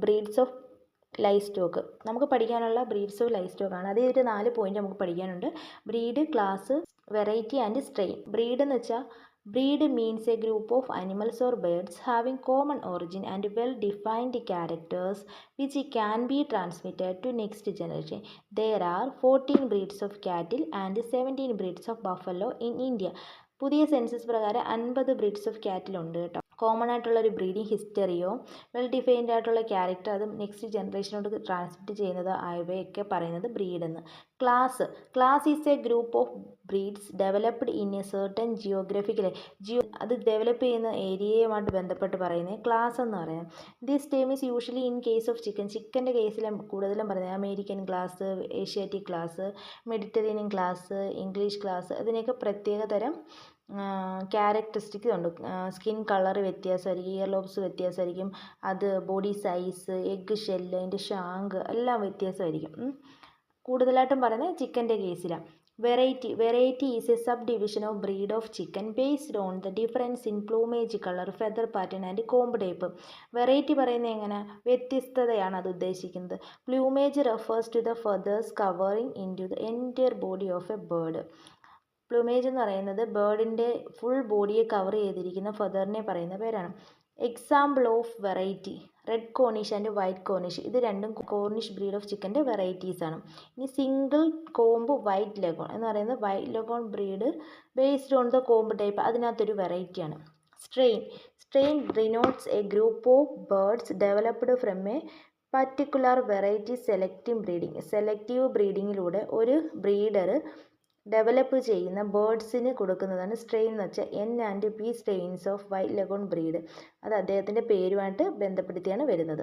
Breeds of live stock. നമുക്ക് പഠിക്കാനുള്ള breeds of live stock ആണ്. അതിൽ ഒരു 4 പോയിന്റ് നമുക്ക് പഠിക്കാനുണ്ട്. Breed, class, variety and strain. Breed എന്ന് വെച്ചാൽ breed means a group of animals or birds having common origin and well-defined characters which can be transmitted to next generation. There are 14 breeds of cattle and 17 breeds of buffalo in India. പുതിയ census പ്രകാരം 50 breeds of കാറ്റിൽ ഉണ്ട് കേട്ടോ. Common ആയിട്ടുള്ള ഒരു breeding ഹിസ്റ്ററിയോ well defined ആയിട്ടുള്ള character അതും next ജനറേഷനോട് transmit ചെയ്യുന്നത് ആയവയൊക്കെ പറയുന്നത് ബ്രീഡ് എന്ന്. Class is A group of breeds developed in A certain geographical അത് ഡെവലപ്പ് ചെയ്യുന്ന ഏരിയയുമായിട്ട് ബന്ധപ്പെട്ട് പറയുന്നത് ക്ലാസ് എന്ന് പറയുന്നത്. This term is usually in case of ചിക്കൻ്റെ കേസിൽ കൂടുതലും പറയുന്നത് American class, Asiatic class, Mediterranean class, English class, അതിനൊക്കെ പ്രത്യേക തരം ക്യാരക്ടറിസ്റ്റിക്സ് ഉണ്ട്. സ്കിൻ കളർ വ്യത്യാസമായിരിക്കും, ഇയർ ലോബ്സ് വ്യത്യാസമായിരിക്കും, അത് ബോഡി സൈസ്, എഗ്ഗ് ഷെല്ല്, അതിൻ്റെ ഷാങ്ക് എല്ലാം വ്യത്യാസമായിരിക്കും. കൂടുതലായിട്ടും പറയുന്നത് ചിക്കൻ്റെ കേസിലാണ്. Variety is a sub division of breed of chicken based on the difference in plumage, colour, feather pattern and comb type. Variety പറയുന്നത് എങ്ങനെ? വ്യത്യസ്തതയാണ് അത് ഉദ്ദേശിക്കുന്നത്. Plumage refers to the feathers covering in to the entire body of a bird. Plumage എന്ന് പറയുന്നത് ബേർഡിൻ്റെ full ബോഡിയെ cover ചെയ്തിരിക്കുന്ന ഫെദറിനെ പറയുന്ന പേരാണ്. Example of variety red Cornish and white Cornish. ഇത് രണ്ടും കോർണിഷ് ബ്രീഡ് ഓഫ് ചിക്കൻ്റെ വെറൈറ്റീസ് ആണ്. ഇനി സിംഗിൾ കോംബ് വൈറ്റ് ലെഗോൺ എന്ന് പറയുന്നത് white Leghorn breed based on the comb type, അതിനകത്തൊരു വെറൈറ്റിയാണ്. Strain denotes a group of birds developed from a particular variety selective ബ്രീഡിങ്ങിലൂടെ ഒരു ബ്രീഡർ ഡെവലപ്പ് ചെയ്യുന്ന ബേർഡ്സിന് കൊടുക്കുന്നതാണ് സ്ട്രെയിൻ എന്ന് വെച്ചാൽ N and P strains of white Leghorn breed. അത് അദ്ദേഹത്തിൻ്റെ പേരുമായിട്ട് ബന്ധപ്പെടുത്തിയാണ് വരുന്നത്.